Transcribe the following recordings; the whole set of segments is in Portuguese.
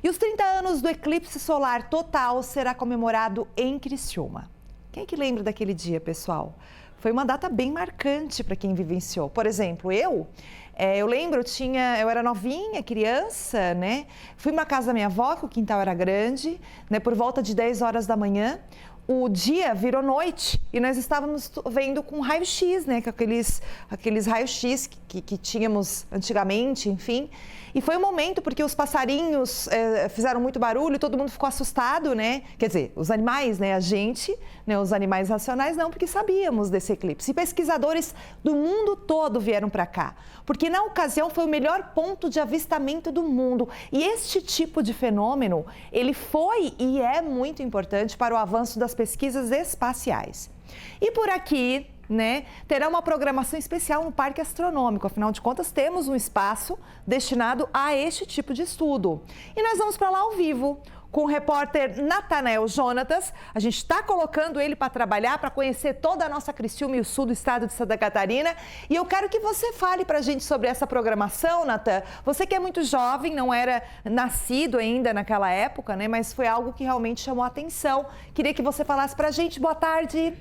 E os 30 anos do eclipse solar total será comemorado em Criciúma. Quem é que lembra daquele dia, pessoal? Foi uma data bem marcante para quem vivenciou. Por exemplo, eu lembro, eu era novinha, criança, né? Fui numa casa da minha avó, que o quintal era grande, né? Por volta de 10 horas da manhã. O dia virou noite e nós estávamos vendo com raio-x, né? Com aqueles raios-x que tínhamos antigamente, enfim. E foi um momento porque os passarinhos fizeram muito barulho e todo mundo ficou assustado, né? Quer dizer, os animais, né? A gente, né? Os animais racionais não, porque sabíamos desse eclipse. E pesquisadores do mundo todo vieram para cá, porque na ocasião foi o melhor ponto de avistamento do mundo. E este tipo de fenômeno, ele foi e é muito importante para o avanço das pesquisas espaciais. E por aqui, né, terá uma programação especial no Parque Astronômico. Afinal de contas, temos um espaço destinado a este tipo de estudo. E nós vamos para lá ao vivo com o repórter Natanael Jonatas. A gente está colocando ele para trabalhar, para conhecer toda a nossa Criciúma e o sul do estado de Santa Catarina. E eu quero que você fale para a gente sobre essa programação, Natan. Você que é muito jovem, não era nascido ainda naquela época, né? Mas foi algo que realmente chamou a atenção. Queria que você falasse para a gente. Boa tarde.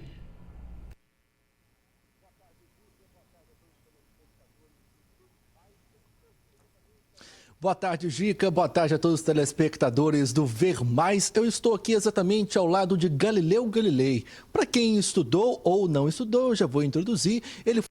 Boa tarde, Gica. Boa tarde a todos os telespectadores do Ver Mais. Eu estou aqui exatamente ao lado de Galileu Galilei. Para quem estudou ou não estudou, já vou introduzir. Ele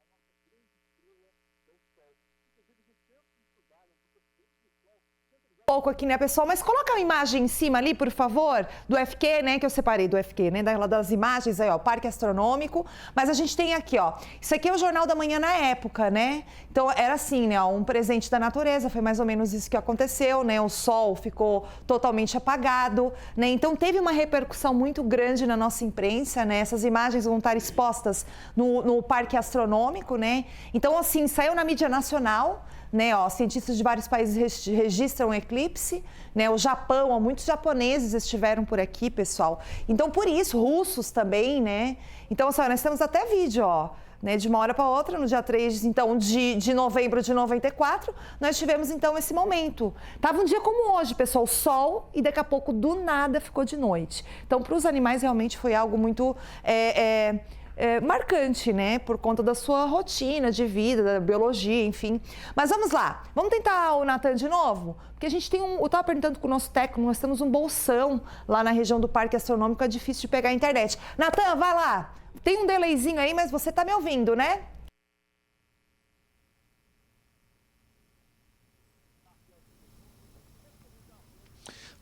pouco aqui, né, pessoal? Mas coloca a imagem em cima ali, por favor, do FQ, né, que eu separei do FQ, né, das imagens aí, ó, Parque Astronômico. Mas a gente tem aqui, ó, isso aqui é o Jornal da Manhã na época, né? Então era assim, né, ó, um presente da natureza, foi mais ou menos isso que aconteceu, né? O sol ficou totalmente apagado, né? Então teve uma repercussão muito grande na nossa imprensa, né? Essas imagens vão estar expostas no Parque Astronômico, né? Então, assim, saiu na mídia nacional, né, ó, cientistas de vários países registram o eclipse, né, o Japão, ó, muitos japoneses estiveram por aqui, pessoal. Então, por isso, russos também, né? Então, assim, nós temos até vídeo, ó, né, de uma hora para outra, no dia 3 então, de novembro de 94, nós tivemos, então, esse momento. Tava um dia como hoje, pessoal, sol, e daqui a pouco, do nada, ficou de noite. Então, para os animais, realmente foi algo muito marcante, né? Por conta da sua rotina de vida, da biologia, enfim. Mas vamos lá, vamos tentar o Natan de novo? Porque a gente tem eu estava perguntando com o nosso técnico, nós temos um bolsão lá na região do Parque Astronômico, é difícil de pegar a internet. Natan, vai lá. Tem um delayzinho aí, mas você tá me ouvindo, né?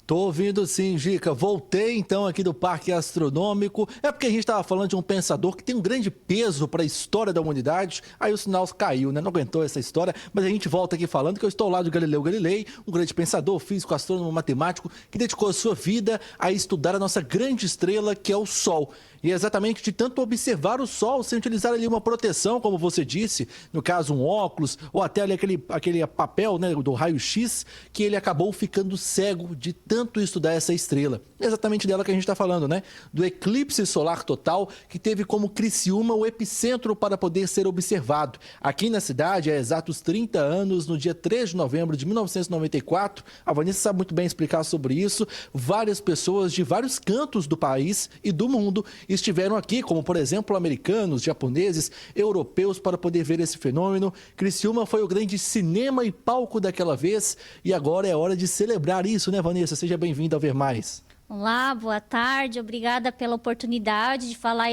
Tô ouvindo sim, Gica. Voltei então aqui do Parque Astronômico. É porque a gente estava falando de um pensador que tem um grande peso para a história da humanidade. Aí o sinal caiu, né? Não aguentou essa história. Mas a gente volta aqui falando que eu estou ao lado de Galileu Galilei, um grande pensador, físico, astrônomo, matemático, que dedicou a sua vida a estudar a nossa grande estrela, que é o Sol. E é exatamente de tanto observar o Sol, sem utilizar ali uma proteção, como você disse, no caso um óculos, ou até ali aquele papel, né, do raio-x, que ele acabou ficando cego de tanto estudar essa estrela. É exatamente dela que a gente está falando, né? Do eclipse solar total, que teve como Criciúma o epicentro para poder ser observado. Aqui na cidade, há exatos 30 anos, no dia 3 de novembro de 1994, a Vanessa sabe muito bem explicar sobre isso, várias pessoas de vários cantos do país e do mundo estiveram aqui, como por exemplo americanos, japoneses, europeus, para poder ver esse fenômeno. Criciúma foi o grande cinema e palco daquela vez e agora é hora de celebrar isso, né, Vanessa? Seja bem-vinda ao Ver Mais. Olá, boa tarde. Obrigada pela oportunidade de falar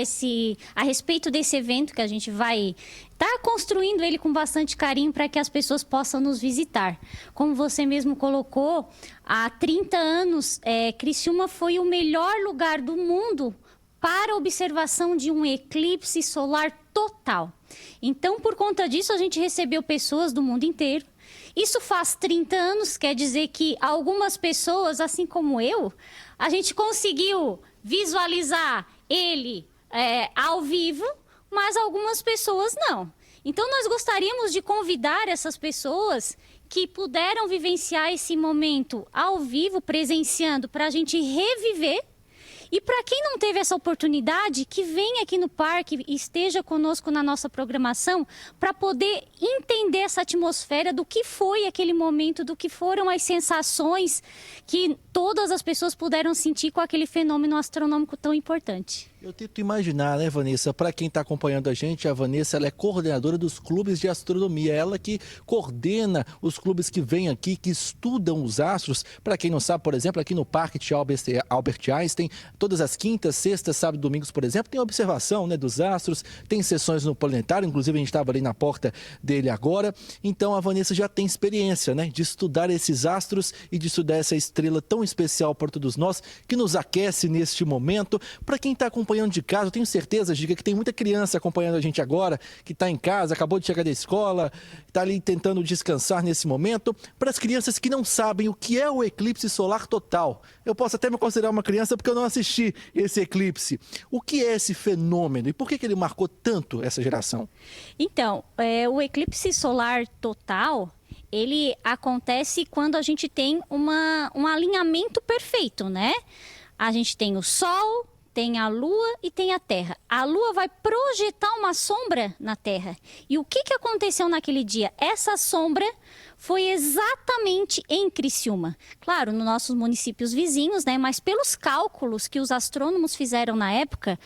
a respeito desse evento que a gente vai estar construindo ele com bastante carinho para que as pessoas possam nos visitar. Como você mesmo colocou, há 30 anos, Criciúma foi o melhor lugar do mundo para observação de um eclipse solar total. Então, por conta disso, a gente recebeu pessoas do mundo inteiro. Isso faz 30 anos, quer dizer que algumas pessoas, assim como eu, a gente conseguiu visualizar ele ao vivo, mas algumas pessoas não. Então, nós gostaríamos de convidar essas pessoas que puderam vivenciar esse momento ao vivo, presenciando, para a gente reviver E para quem não teve essa oportunidade, que venha aqui no parque e esteja conosco na nossa programação para poder entender essa atmosfera do que foi aquele momento, do que foram as sensações que todas as pessoas puderam sentir com aquele fenômeno astronômico tão importante. Eu tento imaginar, né, Vanessa? Para quem está acompanhando a gente, a Vanessa ela é coordenadora dos clubes de astronomia. Ela que coordena os clubes que vêm aqui, que estudam os astros. Para quem não sabe, por exemplo, aqui no Parque de Albert Einstein, todas as quintas, sextas, sábados e domingos, por exemplo, tem observação, né, dos astros, tem sessões no planetário. Inclusive, a gente estava ali na porta dele agora. Então, a Vanessa já tem experiência, né, de estudar esses astros e de estudar essa estrela tão especial para todos nós, que nos aquece neste momento. Para quem está acompanhando de casa, eu tenho certeza, Giga, que tem muita criança acompanhando a gente agora, que está em casa, acabou de chegar da escola, está ali tentando descansar nesse momento. Para as crianças que não sabem o que é o eclipse solar total, eu posso até me considerar uma criança porque eu não assisti esse eclipse. O que é esse fenômeno e por que ele marcou tanto essa geração? Então, o eclipse solar total, ele acontece quando a gente tem um alinhamento perfeito, né? A gente tem o Sol, tem a Lua e tem a Terra. A Lua vai projetar uma sombra na Terra. E o que aconteceu naquele dia? Essa sombra foi exatamente em Criciúma. Claro, nos nossos municípios vizinhos, né? Mas pelos cálculos que os astrônomos fizeram na época,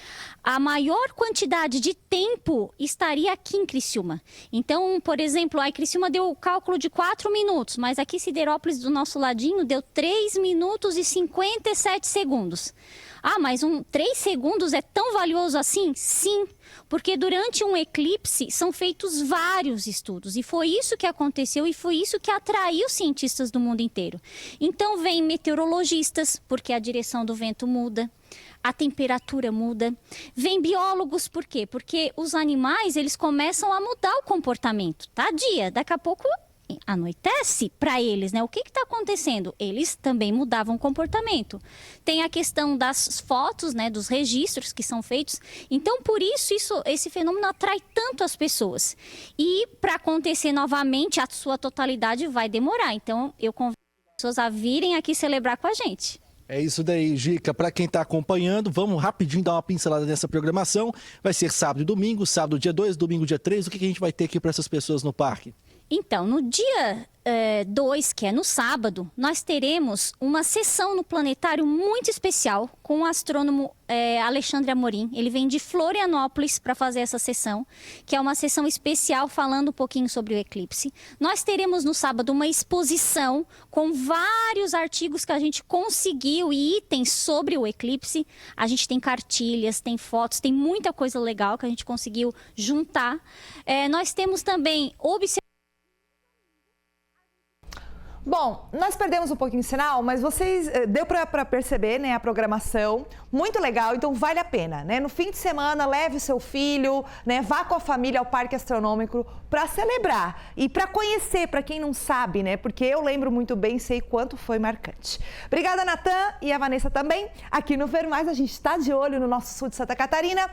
a maior quantidade de tempo estaria aqui em Criciúma. Então, por exemplo, a Criciúma deu o cálculo de 4 minutos, mas aqui Siderópolis, do nosso ladinho, deu 3 minutos e 57 segundos. Ah, mas 3 segundos é tão valioso assim? Sim, porque durante um eclipse são feitos vários estudos. E foi isso que aconteceu e foi isso que atraiu cientistas do mundo inteiro. Então vem meteorologistas, porque a direção do vento muda, a temperatura muda. Vem biólogos, por quê? Porque os animais, eles começam a mudar o comportamento, tá? Daqui a pouco anoitece para eles, né? O que está acontecendo? Eles também mudavam o comportamento. Tem a questão das fotos, né? Dos registros que são feitos. Então, por isso, esse fenômeno atrai tanto as pessoas. E para acontecer novamente, a sua totalidade vai demorar. Então, eu convido as pessoas a virem aqui celebrar com a gente. É isso daí, Gica. Para quem está acompanhando, vamos rapidinho dar uma pincelada nessa programação. Vai ser sábado e domingo, sábado dia 2, domingo dia 3. O que a gente vai ter aqui para essas pessoas no parque? Então, no dia 2, que é no sábado, nós teremos uma sessão no planetário muito especial com o astrônomo Alexandre Amorim. Ele vem de Florianópolis para fazer essa sessão, que é uma sessão especial falando um pouquinho sobre o eclipse. Nós teremos no sábado uma exposição com vários artigos que a gente conseguiu e itens sobre o eclipse. A gente tem cartilhas, tem fotos, tem muita coisa legal que a gente conseguiu juntar. Nós temos também Bom, nós perdemos um pouquinho o sinal, mas deu para perceber, né, a programação, muito legal, então vale a pena, né? No fim de semana, leve o seu filho, né, vá com a família ao Parque Astronômico para celebrar e para conhecer, para quem não sabe, né? Porque eu lembro muito bem, sei quanto foi marcante. Obrigada, Natan, e a Vanessa também. Aqui no Ver Mais, a gente está de olho no nosso sul de Santa Catarina.